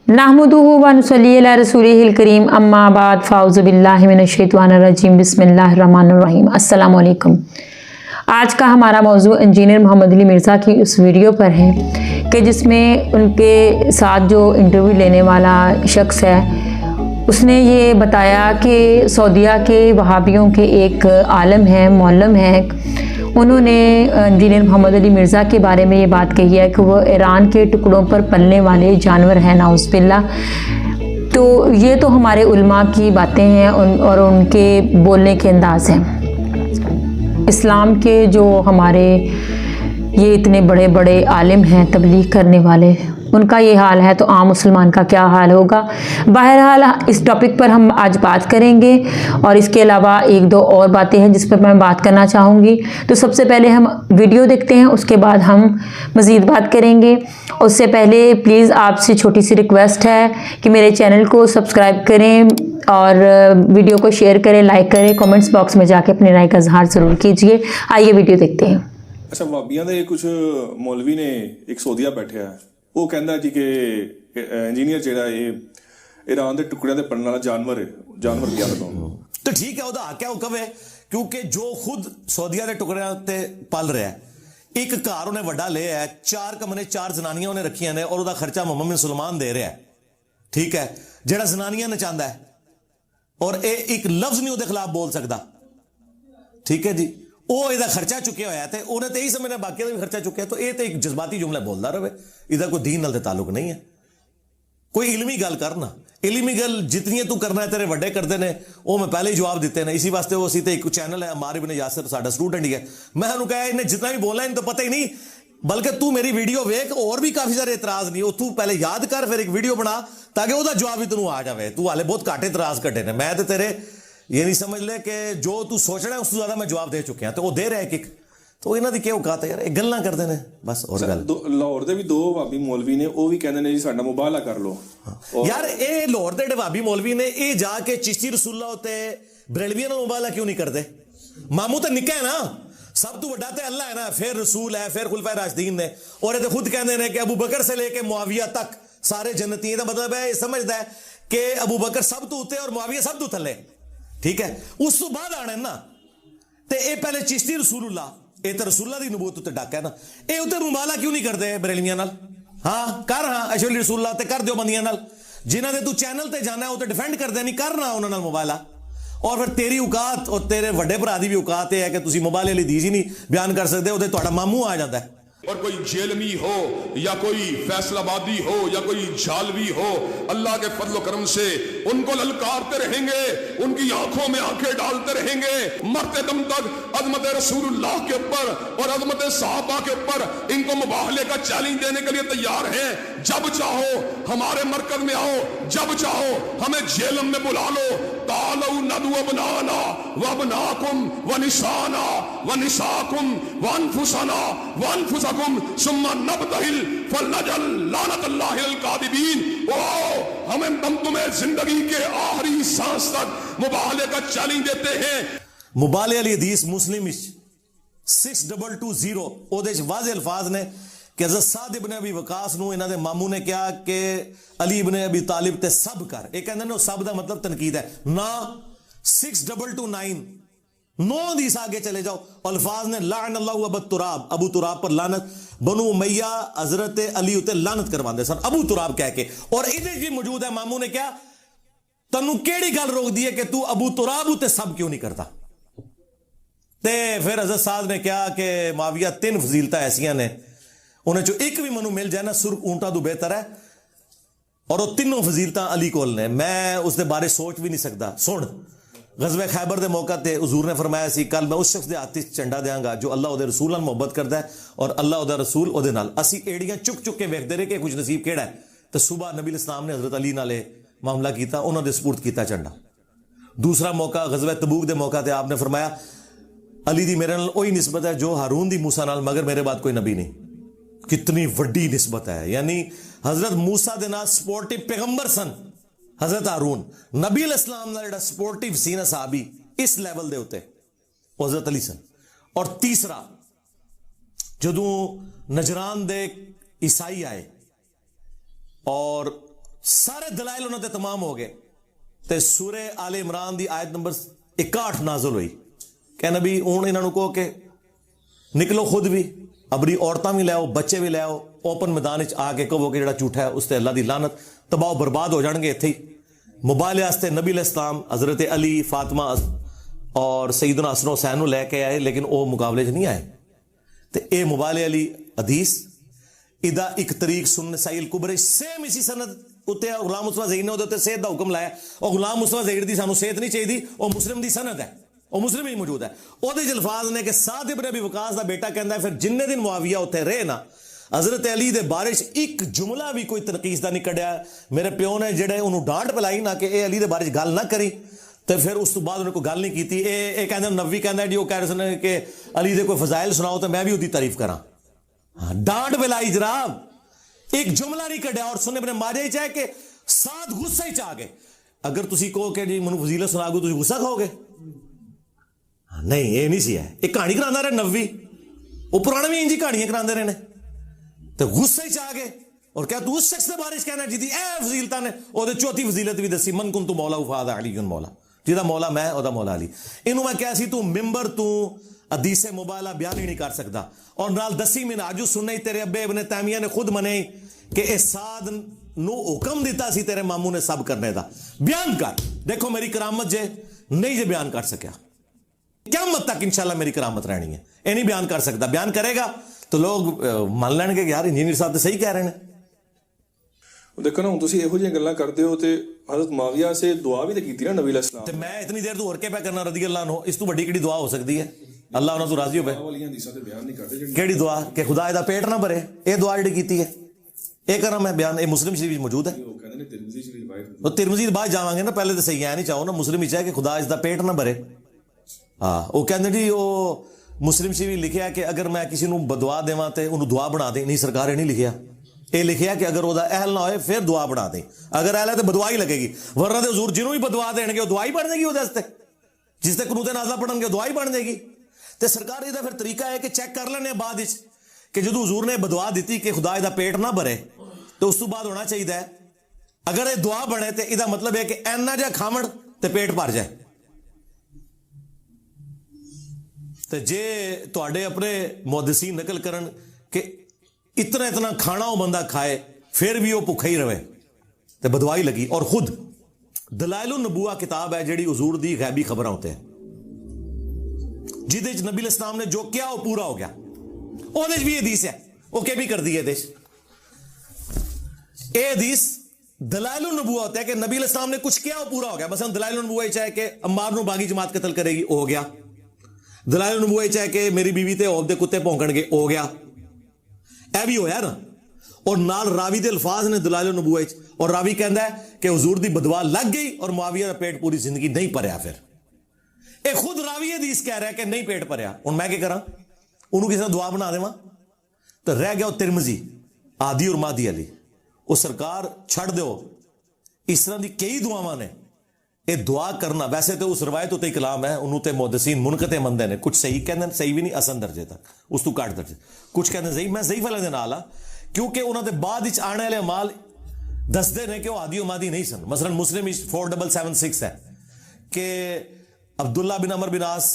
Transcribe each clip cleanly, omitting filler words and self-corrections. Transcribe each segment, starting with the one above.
नहमदुहु व नुसल्ली अला रसूलिहिल करीम अम्मा बाद फ़ाउज़ु बिल्लाहि मिनश्शैतानिर रजीम बिस्मिल्लाहिर रहमानिर रहीम। अस्सलामु अलैकुम। आज का हमारा मौजू इंजीनियर मोहम्मद अली मिर्ज़ा की उस वीडियो पर है कि जिसमें उनके साथ जो इंटरव्यू लेने वाला शख्स है उसने ये बताया कि सऊदीया के वहाबियों के एक आलम हैं, मौलम हैं, उन्होंने इंजीनियर मोहम्मद अली मिर्ज़ा के बारे में ये बात कही है कि वो ईरान के टुकड़ों पर पलने वाले जानवर हैं, नाउज़ुबिल्लाह। तो ये तो हमारे उलमा की बातें हैं और उनके बोलने के अंदाज़ हैं। इस्लाम के जो हमारे ये इतने बड़े बड़े आलिम हैं, तबलीग करने वाले, उनका ये हाल है तो आम मुसलमान का क्या हाल होगा। बहरहाल इस टॉपिक पर हम आज बात करेंगे और इसके अलावा एक दो और बातें हैं जिस पर मैं बात करना चाहूँगी। तो सबसे पहले हम वीडियो देखते हैं, उसके बाद हम मज़ीद बात करेंगे। उससे पहले प्लीज़ आपसे छोटी सी रिक्वेस्ट है कि मेरे चैनल को सब्सक्राइब करें और वीडियो को शेयर करें, लाइक करें, कमेंट्स बॉक्स में जाके अपनी राय का इजहार ज़रूर कीजिए। आइए वीडियो देखते हैं। अच्छा, वाबियां ਦੇ ਕੁਝ ਮੌਲਵੀ ਨੇ ਇੱਕ ਸੌਦੀਆ ਬੈਠਿਆ ਹੈ, ਉਹ ਕਹਿੰਦਾ ਜੀ ਕਿ ਇੰਜੀਨੀਅਰ ਜਿਹੜਾ ਇਹ ईरान ਦੇ ਟੁਕੜਿਆਂ ਦੇ ਪੜਨ ਵਾਲਾ ਜਾਨਵਰ ਗਿਆ ਲਗਾਉਂ। तो ठीक है, ਉਹਦਾ ਹੱਕ ਹੈ ਉਹ ਕਵੇ, ਕਿਉਂਕਿ ਜੋ ਖੁਦ ਸੌਦੀਆ ਦੇ ਟੁਕੜਿਆਂ ਤੇ ਪਲ ਰਿਹਾ ਹੈ। ਇੱਕ ਘਰ ਉਹਨੇ ਵੱਡਾ ਲਿਆ ਹੈ, 4 ਕਮਰੇ 4 ਜ਼ਨਾਨੀਆਂ ਉਹਨੇ ਰੱਖੀਆਂ ਨੇ ਔਰ ਉਹਦਾ ਖਰਚਾ ਮੁਹੰਮਦ ਸੁਲਮਾਨ ਦੇ ਰਿਹਾ ਹੈ। ਠੀਕ ਹੈ, ਜਿਹੜਾ ਜ਼ਨਾਨੀਆਂ ਨਚਾਉਂਦਾ ਹੈ ਔਰ ਇਹ ਇੱਕ ਲਫ਼ਜ਼ ਨਹੀਂ ਉਹਦੇ ਖਿਲਾਫ ਬੋਲ ਸਕਦਾ। ਠੀਕ ਹੈ ਜੀ, ਉਹ ਇਹਦਾ ਖਰਚਾ ਚੁੱਕਿਆ ਹੋਇਆ ਤੇ ਉਹਨੇ ਤੇ ਹੀ ਸਮਝਣਾ ਬਾਕੀ ਦਾ ਵੀ ਖਰਚਾ ਚੁੱਕਿਆ। ਤਾਂ ਇਹ ਤੇ ਇੱਕ ਜਜ਼ਬਾਤੀ ਜੁਮਲਾ ਬੋਲਦਾ ਰਹੇ, ਇਹਦਾ ਕੋਈ ਦੀਨ ਨਾਲ ਤੇ ਤਾਲੁਕ ਨਹੀਂ ਹੈ। ਕੋਈ ਇਲਮੀ ਗੱਲ ਕਰਨਾ, ਇਲਮੀ ਗੱਲ ਜਿਤਨੀਆਂ ਤੂੰ ਕਰਨਾ ਤੇਰੇ ਵੱਡੇ ਕਰਦੇ ਨੇ ਉਹ ਮੈਂ ਪਹਿਲੇ ਹੀ ਜਵਾਬ ਦਿੱਤੇ ਨੇ। ਇਸੇ ਵਾਸਤੇ ਉਹ ਅਸੀਂ ਤੇ ਇੱਕ ਚੈਨਲ ਹੈ ਅਮਾਰ ਇਬਨ ਯਾਸਿਰ, ਸਾਡਾ ਸਟੂਡੈਂਟ ਹੀ ਹੈ। ਮੈਂ ਉਹਨੂੰ ਕਹਾਂ ਇਹਨੇ ਜਿੰਨਾ ਵੀ ਬੋਲਣਾ ਇਹਨੂੰ ਤਾਂ ਪਤਾ ਹੀ ਨਹੀਂ, ਬਲਕਿ ਤੂੰ ਮੇਰੀ ਵੀਡੀਓ ਵੇਖ, ਹੋਰ ਵੀ ਕਾਫੀ ਸਾਰੇ ਇਤਰਾਜ਼ ਨਹੀਂ, ਉਹ ਤੂੰ ਪਹਿਲੇ ਯਾਦ ਕਰ ਫਿਰ ਇੱਕ ਵੀਡੀਓ ਬਣਾ ਤਾਂ ਕਿ ਉਹਦਾ ਜਵਾਬ ਵੀ ਤੈਨੂੰ ਆ ਜਾਵੇ। ਤੂੰ ਹਾਲੇ ਬਹੁਤ ਘੱਟ ਇਤਰਾਜ਼ ਕੱਢੇ ਨੇ, ਮੈਂ ਤੇ ਤੇਰੇ ये नहीं समझ ले कि जो तू सोच रहा है उससे ज्यादा मैं जवाब दे चुके हैं। तो वो दे रहा है कि तो ਇਹਨਾਂ ਦੀ ਕੀ ਔਕਾਤ ਹੈ ਯਾਰ, ਇਹ ਗੱਲਾਂ ਕਰਦੇ ਨੇ ਬਸ। ਹੋਰ ਗੱਲ ਲਾਹੌਰ ਦੇ ਵੀ ਦੋ ਵਾਬੀ ਮੌਲਵੀ ਨੇ, ਉਹ ਵੀ ਕਹਿੰਦੇ ਨੇ ਜੀ ਸਾਡਾ ਮੁਬਾਹਲਾ ਕਰ ਲਓ। ਯਾਰ ਇਹ ਲਾਹੌਰ ਦੇ ਜਿਹੜੇ ਵਾਬੀ ਮੌਲਵੀ ਨੇ ਇਹ ਜਾ ਕੇ ਚਿਸ਼ਤੀ ਰਸੂਲਾ ਉਤੇ ਬਰੇਲਵੀਆਂ ਨਾਲ ਮੁਬਾਹਲਾ ਕਿਉਂ ਨਹੀਂ ਕਰਦੇ? ਮਾਮੂ ਤਾਂ ਨਿੱਕਾ ਹੈ ਨਾ, ਸਭ ਤੋਂ ਵੱਡਾ ਤੇ ਅੱਲਾ ਹੈ ਨਾ, ਫਿਰ ਰਸੂਲ ਹੈ, ਫਿਰ ਖੁਲਫਾਏ ਰਾਸ਼ਦੀਨ ਨੇ। ਔਰ ਇਹ ਤੇ ਖੁਦ ਕਹਿੰਦੇ ਨੇ ਕਿ ਅਬੂ ਬਕਰ ਸੇ ਲੈ ਕੇ ਮੁਆਵੀਆ ਤੱਕ ਸਾਰੇ ਜੰਨਤੀ। ਇਹਦਾ ਮਤਲਬ ਹੈ ਇਹ ਸਮਝਦਾ ਹੈ ਕਿ ਅਬੂ ਬਕਰ ਸਭ ਤੋਂ ਉੱਤੇ ਔਰ ਮੁਆਵੀਆ ਸਭ ਤੋਂ ਥੱਲੇ। ਠੀਕ ਹੈ, ਉਸ ਤੋਂ ਬਾਅਦ ਆਣਾ ਨਾ ਤੇ ਇਹ ਪਹਿਲੇ ਚਿਸ਼ਤੀ ਰਸੂਲullah, ਇਹ ਤਾਂ ਰਸੂਲullah ਦੀ ਨਬੂਵਤ ਉੱਤੇ ਡੱਕ ਹੈ ਨਾ। ਇਹ ਉੱਤੇ ਮੁਬਾਹਲਾ ਕਿਉਂ ਨਹੀਂ ਕਰਦੇ ਬਰੇਲਵੀਆਂ ਨਾਲ? ਹਾਂ ਕਰ, ਹਾਂ ਅਸ਼ਹਰੀ ਰਸੂਲullah ਤੇ ਕਰ ਦਿਓ ਬੰਦੀਆਂ ਨਾਲ, ਜਿਨ੍ਹਾਂ ਦੇ ਤੂੰ ਚੈਨਲ ਤੇ ਜਾਣਾ ਉਹ ਤੇ ਡਿਫੈਂਡ ਕਰਦੇ ਨਹੀਂ, ਕਰਨਾ ਉਹਨਾਂ ਨਾਲ ਮੁਬਾਹਲਾ। ਔਰ ਫਿਰ ਤੇਰੀ ਔਕਾਤ ਔਰ ਤੇਰੇ ਵੱਡੇ ਭਰਾ ਦੀ ਵੀ ਔਕਾਤ ਇਹ ਹੈ ਕਿ ਤੁਸੀਂ ਮੁਬਾਹਲੇ ਲਈ ਦੀਜ ਹੀ ਨਹੀਂ ਬਿਆਨ ਕਰ ਸਕਦੇ, ਉਹਦੇ ਤੁਹਾਡਾ ਮਾਮੂ ਆ ਜਾਂਦਾ ਹੈ। और कोई जेलमी हो या कोई फैसलाबादी हो या कोई झालवी हो, अल्लाह के फजल करम से उनको ललकारते रहेंगे, उनकी आंखों में आंखें डालते रहेंगे मरते दम तक। अजमत रसूलुल्लाह के ऊपर और अजमत सहाबा के ऊपर इनको मुबाहले का चैलेंज देने के लिए तैयार हैं। जब चाहो हमारे मरकज में आओ, जब चाहो हमें जेलम में बुला लो। तालौ नदु अबनाना व अबनाकुम व निसाना व निसाकुम व अनफुसना व अनफुसा सुम्मा नबतहिल फलनजल लानतल्लाहि अल कादिबीन। हमें हम तुम्हें जिंदगी के आखिरी सांस तक मुबाहले का चैलेंज देते हैं। मुबाहले वाली हदीस मुस्लिम 6220 ਉਹਦੇ ਚ ਵਾਜ਼ਿਹ ਅਲਫਾਜ਼ ਨੇ ਕਿ ਹਜ਼ਰਤ ਸਾਦ ਇਬਨ ਅਬੀ ਵਕਾਸ ਨੂੰ ਇਹਨਾਂ ਦੇ ਮਾਮੂ ਨੇ ਕਿਹਾ ਕਿ ਅਲੀ ਇਬਨ ਅਬੀ ਤਾਲਿਬ ਤੇ ਸਬ ਕਰ। ਇਹ ਕਹਿੰਦੇ ਨੇ ਉਹ ਸਬ ਦਾ ਮਤਲਬ ਤਨਕੀਦ ਹੈ ਨਾ। 6229 9 हदीस आगे चले जाओ, अल्फाज ने लान अल्लाह अबू तुराब, अबू तुराब पर लानत, बनु उमैया हजरत अली उते लानत करवांदे सन अबू तुराब कह के। और इधर भी मौजूद है, मामू ने क्या तन्नू केड़ी गल रोक दी है कि तू अबू तुराब उते सब क्यों नहीं करता? ते फिर हजरत साद ने कहा कि माविया 3 फजीलता ऐसियां ने, उन्हें चो एक भी मनु मिल जाए ना सुर्ख ऊंटा तो बेहतर है। और वो तीनों फजीलता अली कोल ने, मैं उसके बारे सोच भी नहीं सकता। सुन, गज़वे खैबर के मौका ते हुजूर ने फरमाया सी कल मैं उस शख्स के हाथ झंडा देंगा जो अल्लाह उहदे रसूल नाल मुहब्बत करता है और अल्लाह उहदा रसूल उहदे नाल। असी एड़ियां चुक चुक के वेखदे रहे कि कुछ नसीब केड़ा है। तो सुबह नबी इस्लाम ने हजरत अली नाल मामला किया, उन्होंने दे सपुर्द किया झंडा। दूसरा मौका गज़वे तबूक के मौका ते आपने फरमाया अली दी मेरे नाल वही निस्बत है जो हारून दी मूसा नाल, मगर मेरे बाद कोई नबी नहीं। कितनी वड्डी निस्बत है, यानी हजरत मूसा दे नाल सपोर्टिव पैगंबर सन हजरत हारून, नबी इस्लाम नाल जेड़ा सपोर्टिव सी ना साहबी इस लेवल दे उत्ते हजरत अली सन। और तीसरा जदों नजरान दे ईसाई आए और سارے دلائل انہوں نے تمام ہو گئے تے سورہ آل عمران دی آیت نمبر 61 نازل ہوئی کہ نبی ہوں انہوں نے کہو کہ نکلو خود بھی اپنی عورتاں بھی لے آؤ بچے بھی لے آؤ اوپن میدان آ کے کہو کہ جڑا جھوٹا ہے اس تے اللہ دی لعنت تباہ و برباد ہو جان گے اتنے ہی مبالے واسطے نبی علیہ السلام حضرت علی فاطمہ اور سیدنا حسن حسین لے کے آئے لیکن وہ مقابلے چ نہیں آئے تے اے مبالے علی حدیث ادا ایک طریق سنن سائل کبرے سیم اسی سند اتنے غلام مصطفیٰ ظہیر نے وہ صحت کا حکم لایا اور غلام مصطفیٰ ظہیر دی سانو صحت نہیں چاہیے وہ مسلم دی سند ہے وہ مسلم ہی موجود ہے وہ الفاظ نے کہ سعد ابن ابی وقاص دا بیٹا کہندا ہے پھر جن دن معاویہ اتنے رہے نا حضرت علی دے بارے ایک جملہ بھی کوئی تنقید دا نہیں کڈیا میرے پیو نے جڑے انہوں ڈانٹ پلائی نہ کہ اے علی دے بارے گل نہ کری تو پھر اس تو بعد انہیں کوئی گل نہیں کیتی اے کہندے نبوی کہندا ہے جی وہ کہہ رہے ہیں کہ علی دے کوئی فضائل سناؤ تو میں بھی اودی تعریف کراں ڈانٹ پلائی جناب ایک جملہ نہیں کڈیا اور سننے اپنے ماجے ہی چاہے کہ ساتھ غصہ ہی چاہ گئے اگر تسی کہو کہ جی منو فضیلت سنا گو تسی غصہ کھاؤ گے نہیں یہ نہیں سی ہے ایک کہانی کرانا رہے نبوی وہ پرانے بھی انجی کہانیاں کراندے رہے تو غصہ ہی چاہ گئے اور کیا تو اس شخص سے بارش کہنا جی اے فضیلتہ نے وہ چوتھی فضیلت بھی دسی من کن تو مولا فاد علی مولا جیدہ مولا میں او دا مولا علی انہوں میں کیا سی تو ممبر تو حدیث مبالہ بیان ہی نہیں کر سکتا اور نال دسی من آجو سننے تیرے ابے ابن تیمیہ نے خود منے کہ اے سعد نو حکم دیتا سی تیرے ماموں نے سب کرنے دا بیان کر دیکھو میری کرامت جے نہیں جے بیان کر سکیا قیامت تک انشاءاللہ میری کرامت رہنی ہے اے نہیں بیان کر سکتا بیان کرے گا تو لوگ مان لین گے کہ یار انجینئر صاحب تو صحیح کہہ رہے ہیں دیکھو نا ہوں تسی یہو جہاں گلاں کرتے ہو تے حضرت معاویہ سے دعا بھی تے کیتی نا نبی علیہ السلام تے میں اتنی دیر تو اور کے پہ کرنا رضی اللہ عنہ اس تو بڑی کیڑی دعا ہو سکتی ہے اللہ انہاں تو راضی ہو پہ کیڑی دعا کہ خدا دا پیٹ نہ بھرے اے دعا جڑی کیتی ہے اے کرنا میں بیان اے مسلم شریف موجود ہے وہ ترمذی بعد جاواں گے نا پہلے تو صحیح ہے نہیں چاہو نا مسلم ہی چاہے کہ خدا اس دا پیٹ نہ بھرے ہاں وہ کہندے جی وہ مسلم شریف لکھیا کہ اگر میں کسی نو بدعا دیواں تے انہوں دعا بنا دیں نہیں سرکار نے نہیں لکھیا اے لکھیا کہ اگر وہ اہل نہ ہوئے پھر دعا بنا دیں اگر اہل ہے تو بدعا ہی لگے گی ورنہ تے حضور جنوں بھی بدعا دین گے وہ دعا ہی بن جائے گی وہ دستے جس تے قنوت نازلہ پڑھن گے دعا ہی بن جائے گی تے سرکار یہ پھر طریقہ ہے کہ چیک کر لینے بعد وچ کہ جدوں حضور نے بدعا دیتی کہ خدا دا پیٹ نہ بھرے تو اس تو بعد ہونا چاہیے اگر یہ دعا بنے تے ادا مطلب ہے کہ اینا جا کھاوڑ تے پیٹ بھر جائے تے جے تواڈے اپنے محدثین نقل کرن کہ اتنا اتنا کھانا وہ بندہ کھائے پھر بھی وہ بھوکا ہی رہے تے بدوائی لگی اور خود دلائل النبوہ کتاب ہے جڑی حضور دی غیبی خبراں ہوتے ہیں جہدے نبی علیہ السلام نے جو کیا وہ پورا ہو گیا وہ بھی حدیث ہے وہ کہ بھی کر دی ہے اے حدیث دلائل النبوہ ہوتا ہے کہ نبی علیہ السلام نے کچھ کیا وہ پورا ہو گیا مثلا دلائل النبوہ چاہے کہ عمار نو باغی جماعت قتل کرے گی ہو گیا دلائل النبوہ چاہے کہ میری بیوی تے عہدے کتے بھونکن گے ہو گیا اے بھی ہویا نا اور نال راوی دے الفاظ نے دلائل النبوہ اور راوی کہندا ہے کہ حضور دی بدوا لگ گئی اور معاویہ دا پیٹ پوری زندگی نہیں بھریا پھر اے خود راوی حدیث کہہ رہا ہے کہ نہیں پیٹ بھریا ہن میں کیا کراں انہوں کسی نے دعا بنا دیواں تو رہ گیا وہ ترمذی عادی اور مادی علی وہ سرکار چھڑ دیو اس طرح دی کئی دعاواں نے اے دعا کرنا ویسے تو اس روایت تے کلام ہے انہوں تے محدثین منقطع مندے نے کچھ صحیح کہندے صحیح بھی نہیں حسن درجے تک اس تو کٹ درجے کچھ کہندے صحیح میں صحیح والے دے نال کیونکہ انہاں دے بعد وچ آنے والے اعمال دسدے نے کہ وہ عادی و مادی نہیں سن مثلا مسلم 4776 ہے کہ عبداللہ بن عمر بن عاص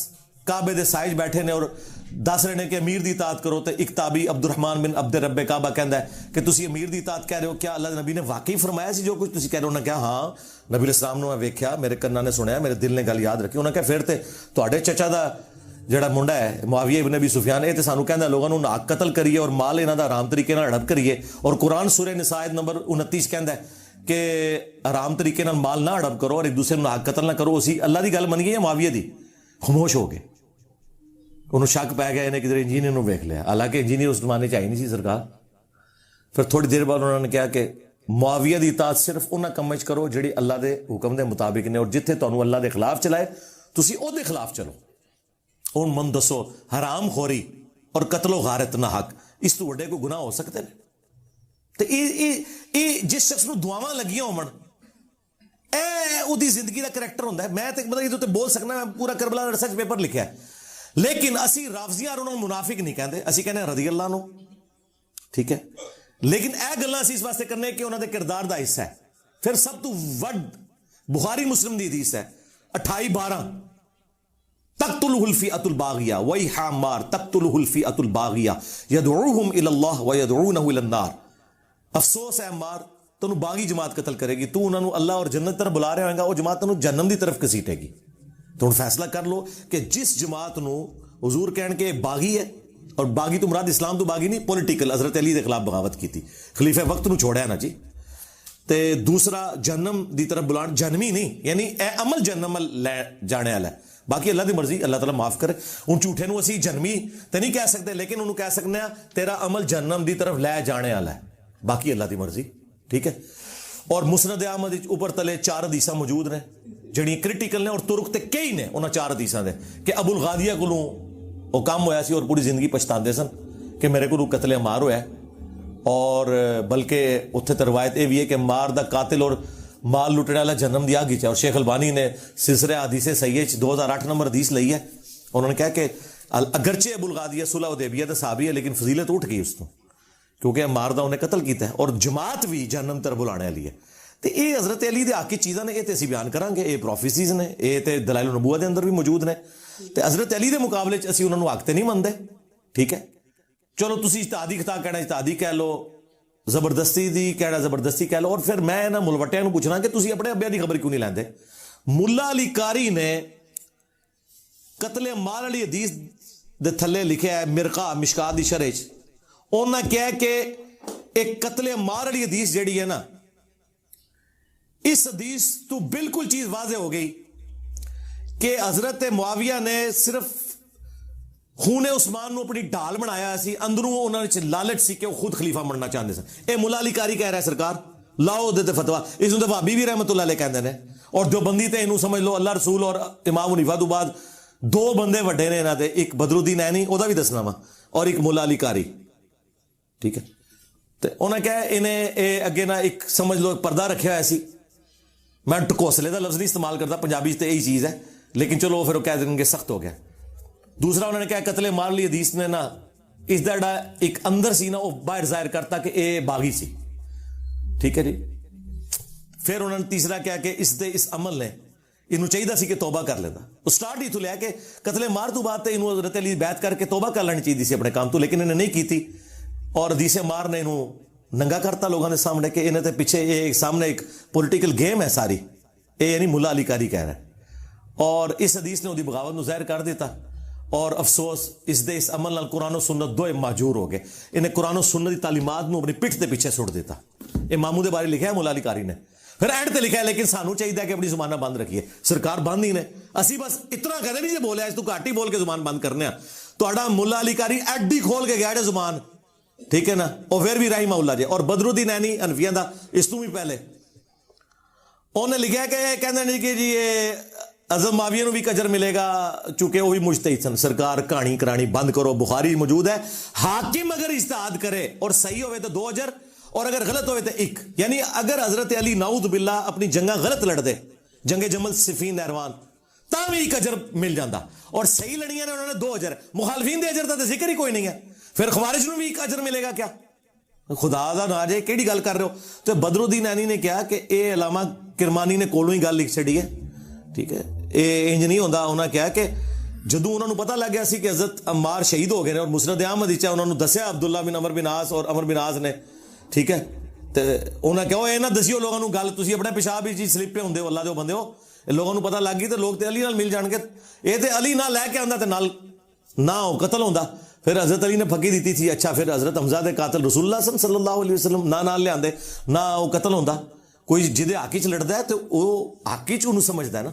کعبے دے سائج بیٹھے نے اور دس رہے نے کہ امیر دی اطاعت کرو تے ایک تابعی عبد الرحمن بن عبد رب کعبہ کہندا ہے کہ تسی امیر دی اطاعت کہہ رہے ہو کیا اللہ دے نبی نے واقعی فرمایا سی جو کچھ تسی کہہ رہے ہو نا کیا ہاں نبی علیہ السلام نے میں ویکھیا میرے کناں نے سنیا میرے دل نے گل یاد رکھی انہاں کہ پھر تے تواڈے چچا دا جڑا منڈا ہے معاویہ ابن ابی سفیان اے تے سانو کہندا لوگاں نوں ناحق قتل کریے اور مال انہاں دا حرام طریقے نال ہڑپ کریے اور قرآن سورہ نساء نمبر 29 کہندا ہے کہ حرام طریقے نال مال نہ ہڑپ کرو اور ایک دوسرے نوں ناحق قتل نہ کرو اسی اللہ دی گل منیے یا معاویہ دی خاموش ہو گئے انہوں شک پہ گیا انہیں کدھر انجینئر نو ویکھ لیا حالانکہ انجینئر اس زمانے چاہیے نہیں سی سرکار پھر تھوڑی دیر بعد انہوں نے کہا کہ معاویہ دی اطاعت صرف انہاں کماں وچ کرو جڑی اللہ دے حکم دے مطابق نے اور جتھے تانوں اللہ دے خلاف چلائے تسی او دے خلاف چلو ہن من دسو حرام خوری اور قتل و غارت نہ حق اس تو وڈے کوئی گناہ ہو سکتے ہیں تے اے جس شخص نو دعاواں لگیاں ہون اے او دی زندگی دا کریکٹر ہوندا ہے میں تے مطلب یہ تے بول سکنا میں پورا کربلا دا ریسرچ پیپر لکھیا ہے لیکن اسی رافضیاں اور انہوں منافق نہیں کہندے اسی کہنے رضی اللہ عنہ ٹھیک ہے لیکن اے گلاں اسی اس واسطے کرنے کہ انہاں دے کردار دا حصہ ہے ਫਿਰ ਸਭ ਤੋਂ ਵੱਡ ਬੁਖਾਰੀ ਮੁਸਲਿਮ ਦੀ ਹਦੀਸ ਹੈ 28:12 ਤਕਤੁਲਹੁਲ ਫਿਅਤੁਲ ਬਾਗੀਆ ਵੈਹਾ ਅਮਾਰ ਤਕਤੁਲਹੁਲ ਫਿਅਤੁਲ ਬਾਗੀਆ ਯਦਊਹੁਮ ਇਲੱਲਾਹ व यदऊनहु इलन नार। ਅਫਸੋਸ ਹੈ ਅਮਾਰ, ਤੈਨੂੰ ਬਾਗੀ ਜਮਾਤ ਕਤਲ ਕਰੇਗੀ, ਤੂੰ ਉਹਨਾਂ ਨੂੰ ਅੱਲਾਹ ਔਰ ਜੰਨਤ ਤਰਫ ਬੁਲਾ ਰਿਹਾ ਹੋਏਗਾ, ਉਹ ਜਮਾਤ ਤੈਨੂੰ ਜਹੰਨਮ ਦੀ ਤਰਫ ਘਸੀਟੇਗੀ। तो फैसला कर लो कि जिस जमात ਨੂੰ हुजूर कहन के बागी है, और बागी तो मुराद इस्लाम तो बागी नहीं पॉलिटिकल, हजरत अली के खिलाफ बगावत की थी, खलीफे वक्त ਨੂੰ छोड़िया ना जी। ते दूसरा जहन्नम दी तरफ बुलान, जहन्नमी नहीं यानी ए अमल जहन्नम लै जाने वाला है, बाकी अल्लाह की मर्जी, अल्लाह ताला माफ करे। उन झूठे ਨੂੰ ਅਸੀਂ जहन्नमी तो नहीं कह सकते, लेकिन उन्होंने कह सकते हैं तेरा अमल जहन्नम की तरफ लै जाने वाला है, बाकी अल्लाह की मर्जी, ठीक है। और मुस्नद अहमद ऊपर तले 4 हदीसां मौजूद ने ਜਿਹੜੀਆਂ ਕ੍ਰਿਟੀਕਲ ਨੇ, ਔਰ ਤੁਰਕ ਤੇ ਕਈ ਨੇ ਉਹਨਾਂ 4 ਹਦੀਸਾਂ ਦੇ ਕਿ ਅਬੁਲ ਗਾਦੀਆ ਕੋਲੋਂ ਉਹ ਕੰਮ ਹੋਇਆ ਸੀ ਔਰ ਪੂਰੀ ਜ਼ਿੰਦਗੀ ਪਛਤਾਉਂਦੇ ਸਨ ਕਿ ਮੇਰੇ ਕੋਲੋਂ ਕਤਲ ਅਮਾਰ ਹੋਇਆ। ਔਰ ਬਲਕਿ ਉੱਥੇ ਤਾਂ ਰਵਾਇਤ ਇਹ ਵੀ ਹੈ ਕਿ ਮਾਰ ਦਾ ਕਾਤਿਲ ਔਰ ਮਾਲ ਲੁੱਟਣ ਵਾਲਾ ਜਨਮ ਦੀ ਆਗ ਵਿੱਚ ਹੈ। ਔਰ ਸ਼ੇਖ ਅਲਬਾਨੀ ਨੇ ਸਿਲਸਿਲਾ ਹਦੀਸੇ ਸਹੀਹ 'ਚ 2008 ਨੰਬਰ ਹਦੀਸ ਲਈ ਹੈ। ਉਹਨਾਂ ਨੇ ਕਿਹਾ ਕਿ ਅਗਰਚੇ ਅਬੁਲ ਗਾਦੀਆ ਸੁਲਹ ਹੁदैबिया ਦਾ ਸਾਹਬੀ ਹੈ, ਲੇਕਿਨ ਫਜ਼ੀਲਤ ਉੱਠ ਗਈ ਉਸ ਤੋਂ, ਕਿਉਂਕਿ ਅਮਾਰ ਦਾ ਉਹਨੇ ਕਤਲ ਕੀਤਾ ਔਰ ਜਮਾਤ ਵੀ ਜਹੰਨਮ ਤਰਫ ਬੁਲਾਉਣ ਵਾਲੀ ਹੈ। ਤੇ ਇਹ ਹਜ਼ਰਤ ਅਲੀ ਦੇ ਹੱਕ 'ਚ ਚੀਜ਼ਾਂ ਨੇ, ਇਹ ਤੇ ਅਸੀਂ ਬਿਆਨ ਕਰਾਂਗੇ, ਇਹ ਪ੍ਰੋਫੈਸੀਜ਼ ਨੇ, ਇਹ ਤੇ ਦਲਾਇਲ ਨਬੂਵਤ ਦੇ ਅੰਦਰ ਵੀ ਮੌਜੂਦ ਨੇ। ਤੇ ਹਜ਼ਰਤ ਅਲੀ ਦੇ ਮੁਕਾਬਲੇ 'ਚ ਅਸੀਂ ਉਹਨਾਂ ਨੂੰ ਹੱਕ ਤੇ ਨਹੀਂ ਮੰਨਦੇ, ਠੀਕ ਹੈ। ਚਲੋ ਤੁਸੀਂ ਇਜਤਿਹਾਦੀ ਖਤਾ ਕਹਿਣਾ ਇਜਤਿਹਾਦੀ ਕਹਿ ਲਓ, ਜ਼ਬਰਦਸਤੀ ਦੀ ਕਹਿਣਾ ਜ਼ਬਰਦਸਤੀ ਕਹਿ ਲਓ। ਔਰ ਫਿਰ ਮੈਂ ਇਹਨਾਂ ਮੁਲਵਟਿਆਂ ਨੂੰ ਪੁੱਛਣਾ ਕਿ ਤੁਸੀਂ ਆਪਣੇ ਅੱਬਿਆਂ ਦੀ ਖਬਰ ਕਿਉਂ ਨਹੀਂ ਲੈਂਦੇ। ਮੁੱਲਾ ਅਲੀ ਕਾਰੀ ਨੇ ਕਤਲ ਮਾਲ ਵਾਲੀ ਹਦੀਸ ਦੇ ਥੱਲੇ ਲਿਖਿਆ ਹੈ ਮਿਰਕਾ ਮਿਸ਼ਕਾਤ ਦੀ ਸ਼ਰਹ 'ਚ, ਉਹਨਾਂ ਕਿਹਾ ਕਿ ਇੱਕ ਕਤਲ ਮਾਲ ਵਾਲੀ ਹਦੀਸ ਜਿਹੜੀ ਹੈ ਨਾ, इस हदीस तो बिल्कुल चीज वाज़ेह हो गई कि हजरत मुआविया ने सिर्फ खून उस्मान ਨੂੰ अपनी ढाल बनाया सी, अंदरों उन्होंने च लालच सी कि वो खुद खलीफा बनना चाहते सन। ये मुला अली कारी कह रहा है सरकार लाओ दे फतवा, इसनूं ते भाभी भी रहमतुल्लाह अलैह कहंदे ने, और जो बंदी ते इनू समझ लो अल्लाह रसूल और इमाम हनीफा तो बाद 2 बंदे वड्डे ने इन्हां दे, एक बदरुद्दीन ऐनी ओदा भी दसना वा और एक मुला अली कारी, ठीक है। ते उन्हें कहा इन्हें अगे ना एक समझ लो पर्दा रखा हुआ सी, मैं ढकोसले का लफ्ज़ नहीं इस्तेमाल करता, पंजाबी तो यही चीज़ है, लेकिन चलो फिर वो कह देंगे सख्त हो गया। दूसरा उन्होंने कहा कतले मार ली हदीस ने ना इसका एक अंदर सी ना वो बाहर जाहिर करता कि ये बागी सी, ठीक है जी। फिर उन्होंने तीसरा कहा कि इस अमल ने इनू चाहिए सी कि तौबा कर लेता। वो स्टार्ट ही तो लिया कि कतले मार तो बाद इनू हज़रत अली बैत करके तौबा कर लेनी चाहिए सी अपने काम तो, लेकिन इन्हें नहीं की थी। और हदीस मार ने इनू नंगा करता लोगों ने सामने के इन्हें पीछे ये सामने एक पॉलिटिकल गेम है सारी, ये यानी मुला अली कारी कह रहा है। और इस हदीस ने उसकी बगावत को ज़ाहिर कर देता। और अफसोस इस अमल नाल कुरान और सुन्नत दोए माजूर हो गए, इन्हें कुरान और सुन्नत की तालीमात को अपनी पिठ के पीछे सुट देता। ये मामू के बारे लिखा है मुला अली कारी ने, फिर एंड ते लिखा है लेकिन सानू चाहिए कि अपनी जुबान बंद रखिए। सरकार बंद ही ने, असी बस इतना कदे नहीं जो बोलिया तू घट ही बोल के जुबान बंद करने। तो मुला अली कारी एडी खोल के गया जुबान, ठीक है ना, और फिर भी राहिमहुल्लाह जी। और बदरुद्दीन ऐनी हनफिया दा इस तू भी पहले उन्हें लिखा कि कहते नहीं कि जी ये अज़म माविया भी कजर मिलेगा चूंकि वही मुजतहिद सन। सरकार कहानी करानी बंद करो, बुखारी मौजूद है, हाकिम अगर इज्तिहाद करे और सही होवे तो 2 अजर और अगर गलत होवे तो 1। यानी अगर हजरत अली नाउद बिल्ला अपनी जंगा गलत लड़ दे, जंगे जमल सिफीन नहरवान, तां भी 1 अजर मिल जाता, और सही लड़ियां ने उन्होंने 2 अजर। मुखालफीन दे अजर का तो जिक्र ही कोई नहीं है, फिर खवारिज में भी 1 अजर मिलेगा क्या? खुदा दा ना जे केड़ी गल कर रहे हो। तो बदरुद्दीन ऐनी ने कहा कि ये अलामा किरमानी ने कोलों ही गल लिख छड़ी है, ठीक है, ये इंज नहीं होंदा। उन्होंने कहा कि जदों उन्होंने पता लग गया सी कि हज़रत अम्मार शहीद हो गए ने और मुस्नद अहमद विच उन्होंने दस्या अब्दुल्ला बिन अमर बिन आस और अमर बिन आस ने, ठीक है। तो उन्होंने कहा ये ना दसियो लोगों को गल, तुसीं अपने पेशाब ही स्लिपे होंदे हो, अल्लाह दे बंदे हो, लोगों को पता लग गई तो लोग तो अली नाल मिल जाएंगे। ये तो अली ना लैके आंदा तो नाल ना हो कतल होंदा। फिर हजरत अली ने फकी दी थी, अच्छा फिर हजरत हमजा दे कातिल रसूलुल्लाह सल्लल्लाहु अलैहि वसल्लम ना ले आंदे ना वो कतल होंदा। कोई जिदे हक च लड़दा है तो वह हक च उन्होंने समझदा है ना,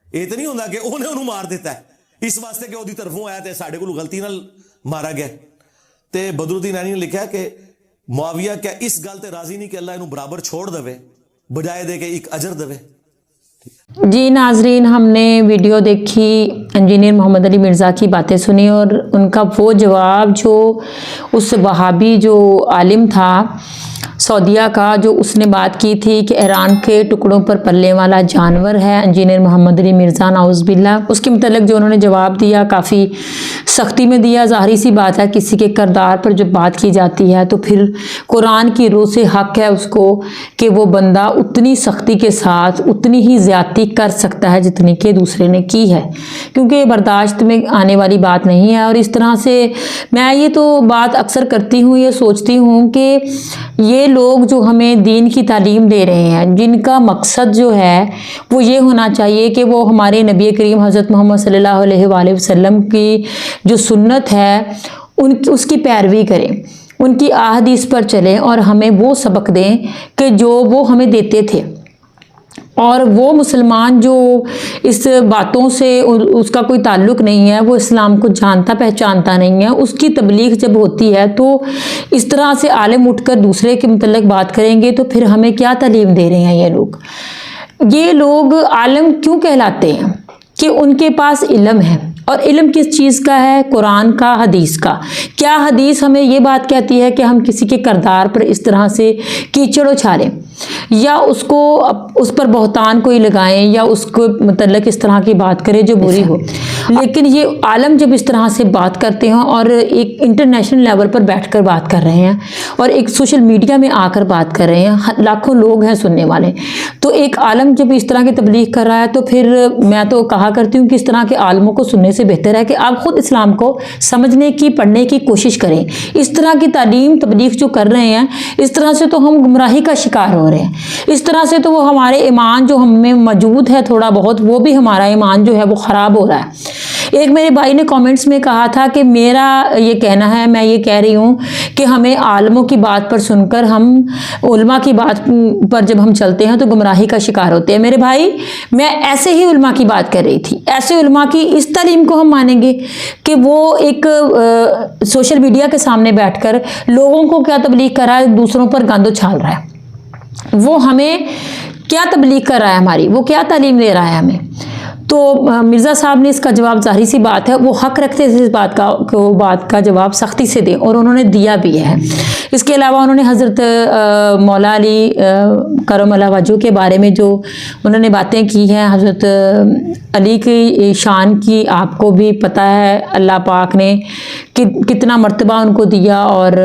ये तो नहीं होंदा कि उन्हें उन्होंने मार दिता है इस वास्ते कि उसकी तरफों आया तो साढ़े को गलती नाल मारा गया। तो बदरुद्दीन ऐनी ने लिखा कि मुआविया क्या इस गल ते राजी नहीं कि अल्लाह इन्हू बराबर छोड़ दे बजाय दे के 1 अजर दे। जी नाजरीन, हमने वीडियो देखी, इंजीनियर मोहम्मद अली मिर्ज़ा की बातें सुनी और उनका वो जवाब जो उस वहाबी जो आलिम था सऊदीया का, जो उसने बात की थी कि ईरान के टुकड़ों पर पलने वाला जानवर है इंजीनियर मोहम्मद अली मिर्ज़ा नाउज़ुबिल्लाह, उसके मतलब जो उन्होंने जवाब दिया काफ़ी सख्ती में दिया। ज़ाहिर सी बात है किसी के किरदार पर जब बात की जाती है तो फिर कुरान की रूह से हक है उसको कि वो बंदा उतनी सख्ती के साथ उतनी ही ज़्यादती कर सकता है जितनी कि दूसरे ने की है, क्योंकि ये बर्दाश्त में आने वाली बात नहीं है। और इस तरह से मैं ये तो बात अक्सर करती हूँ, ये सोचती हूँ कि ये लोग जो हमें दीन की तालीम दे रहे हैं, जिनका मकसद जो है वो ये होना चाहिए कि वो हमारे नबी करीम हज़रत मोहम्मद सल्लल्लाहु अलैहि वसल्लम की जो सुन्नत है उसकी पैरवी करें, उनकी अहादीस पर चलें और हमें वो सबक दें कि जो वो हमें देते थे। और वो मुसलमान जो इस बातों से उसका कोई ताल्लुक़ नहीं है, वो इस्लाम को जानता पहचानता नहीं है, उसकी तबलीग जब होती है तो इस तरह से आलिम उठकर दूसरे के मुतल्लिक़ बात करेंगे तो फिर हमें क्या तालीम दे रहे हैं ये लोग आलिम क्यों कहलाते हैं? कि उनके पास इल्म है, और इल्म किस चीज़ का है? कुरान का, हदीस का। क्या हदीस हमें ये बात कहती है कि हम किसी के किरदार पर इस तरह से कीचड़ उछालें या उसको उस पर बहतान कोई लगाएं या उसको मतलब इस तरह की बात करें जो बुरी हो? लेकिन ये आलम जब इस तरह से बात करते हैं और एक इंटरनेशनल लेवल पर बैठकर बात कर रहे हैं और एक सोशल मीडिया में आकर बात कर रहे हैं, लाखों लोग हैं सुनने वाले, तो एक आलम जब इस तरह की तबलीग कर रहा है तो फिर मैं तो कहा करती हूँ कि इस तरह के आलमों को सुनने से बेहतर है कि आप खुद इस्लाम को समझने की, पढ़ने की कोशिश करें। इस तरह की तालीम तबलीग जो कर रहे हैं, इस तरह से तो हम गुमराही का शिकार हो रहे हैं। इस तरह से तो वो हमारे ईमान जो हमें मौजूद है थोड़ा बहुत, वो भी हमारा ईमान जो है वो ख़राब हो रहा है। एक मेरे भाई ने कमेंट्स में कहा था कि मेरा ये कहना है, मैं ये कह रही हूँ कि हमें आलमों की बात पर सुनकर हम उलमा की बात पर जब हम चलते हैं तो गुमराही का शिकार होते हैं। मेरे भाई, मैं ऐसे ही उलमा की बात कर रही थी। ऐसे उलमा की इस तालीम को हम मानेंगे कि वो एक सोशल मीडिया के सामने बैठकर लोगों को क्या तबलीग कर रहा है, दूसरों पर गंद उछाल रहा है। वो हमें क्या तबलीग कर रहा है, हमारी वो क्या तालीम दे रहा है हमें? तो मिर्ज़ा साहब ने इसका जवाब, ज़ाहिर सी बात है वो हक रखते थे इस बात का जवाब सख्ती से दें, और उन्होंने दिया भी है। इसके अलावा उन्होंने हज़रत मौला अली करमल्लाहु वजहू के बारे में जो उन्होंने बातें की हैं, हज़रत अली की शान की आपको भी पता है, अल्लाह पाक ने कितना मर्तबा उनको दिया, और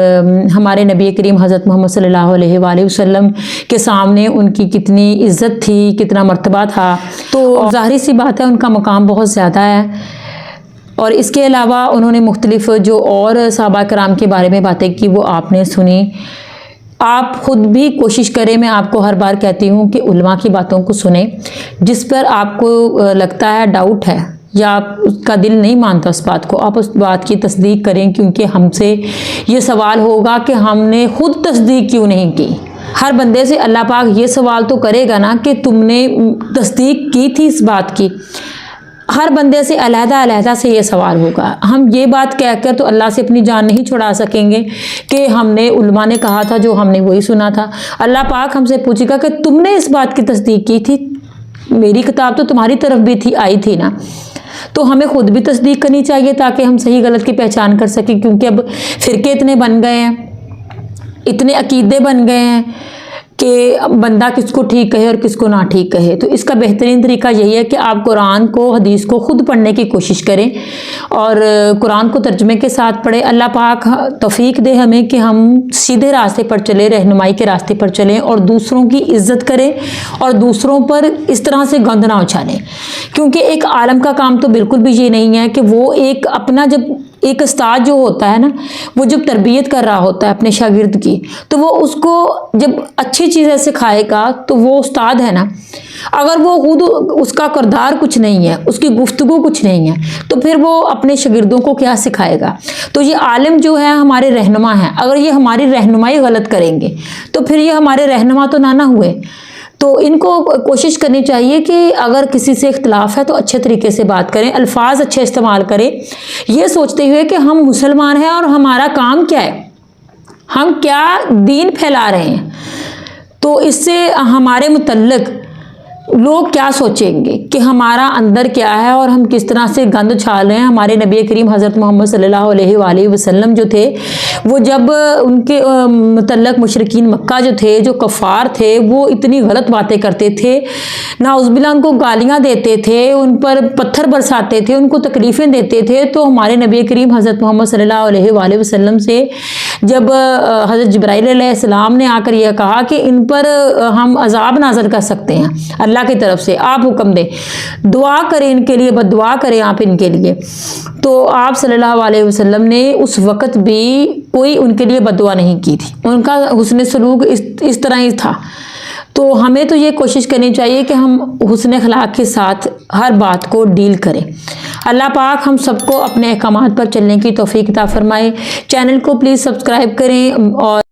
हमारे नबी करीम हज़रत मोहम्मद सल्लल्लाहु अलैहि वसल्लम के सामने उनकी कितनी इज़्ज़त थी, कितना मर्तबा था। तो ज़ाहिर सी बात है उनका मकाम बहुत ज़्यादा है। और इसके अलावा उन्होंने मुख्तलिफ जो और सहाबा कराम के बारे में बातें की वो आपने सुनी। आप ख़ुद भी कोशिश करें, मैं आपको हर बार कहती हूँ कि उलमा की बातों को सुने, जिस पर आपको लगता है डाउट है या उसका दिल नहीं मानता उस बात को, आप उस बात की तस्दीक करें, क्योंकि हमसे ये सवाल होगा कि हमने ख़ुद तस्दीक क्यों नहीं की। हर बंदे से अल्लाह पाक ये सवाल तो करेगा ना कि तुमने तस्दीक की थी इस बात की। हर बंदे से अलहदा से ये सवाल होगा। हम ये बात कहकर तो अल्लाह से अपनी जान नहीं छुड़ा सकेंगे कि हमने उलमा ने कहा था जो हमने वही सुना था। अल्लाह पाक हमसे पूछेगा कि तुमने इस बात की तस्दीक की थी, मेरी किताब तो तुम्हारी तरफ भी थी, आई थी ना। तो हमें खुद भी तस्दीक करनी चाहिए ताकि हम सही गलत की पहचान कर सकें, क्योंकि अब फ़िरके इतने बन गए हैं, इतने अकीदे बन गए हैं कि बंदा किसको ठीक कहे और किसको ना ठीक कहे। तो इसका बेहतरीन तरीका यही है कि आप कुरान को, हदीस को खुद पढ़ने की कोशिश करें और कुरान को तर्जुमे के साथ पढ़ें। अल्लाह पाक तौफीक दे हमें कि हम सीधे रास्ते पर चलें, रहनुमाई के रास्ते पर चलें और दूसरों की इज़्ज़त करें और दूसरों पर इस तरह से गंद ना उछालें। क्योंकि एक आलम का काम तो बिल्कुल भी ये नहीं है कि वो एक अपना, जब एक उस्ताद जो होता है ना, वो जब तरबियत कर रहा होता है अपने शागिर्द की, तो वो उसको जब अच्छी चीज़ें सिखाएगा तो वो उस्ताद है ना। अगर वो खुद उसका किरदार कुछ नहीं है, उसकी गुफ्तगू कुछ नहीं है, तो फिर वो अपने शागिर्दों को क्या सिखाएगा? तो ये आलिम जो है हमारे रहनुमा हैं। अगर ये हमारी रहनुमाई गलत करेंगे तो फिर ये हमारे रहनुमा तो ना हुए। तो इनको कोशिश करनी चाहिए कि अगर किसी से इख्तलाफ है तो अच्छे तरीके से बात करें, अल्फाज अच्छे इस्तेमाल करें, ये सोचते हुए कि हम मुसलमान हैं और हमारा काम क्या है, हम क्या दीन फैला रहे हैं। तो इससे हमारे मुतल्लिक लोग क्या सोचेंगे कि हमारा अंदर क्या है और हम किस तरह से गंद उछाल रहे हैं। हमारे नबी करीम हज़रत मोहम्मद सल्लल्लाहु अलैहि वसल्लम जो थे वो जब उनके मुतल्लक मुशरिकीन मक्का जो थे, जो कफ़ार थे, वो इतनी गलत बातें करते थे, नाउज़ुबिल्लाह उनको गालियाँ देते थे, उन पर पत्थर बरसाते थे, उनको तकलीफ़ें देते थे। तो हमारे नबी करीम हज़रत मोहम्मद सल्लल्लाहु अलैहि वसल्लम से जब हज़रत जिब्राइल अलैहिस्सलाम ने आकर यह कहा कि इन पर हम अज़ाब नाज़िल कर सकते हैं अल्लाह की तरफ से, आप हुक्म दें, दुआ करें इनके लिए, बद्दुआ करें आप इनके लिए। तो आप सल्लल्लाहु अलैहि वसल्लम ने उस वक़्त भी कोई उनके लिए बद्दुआ नहीं की थी, उनका हुस्न सलूक इस तरह ही था। तो हमें तो ये कोशिश करनी चाहिए कि हम हुस्न अखलाक के साथ हर बात को डील करें। अल्लाह पाक हम सबको अपने अहकामात पर चलने की तौफीक अता फरमाए। चैनल को प्लीज़ सब्सक्राइब करें और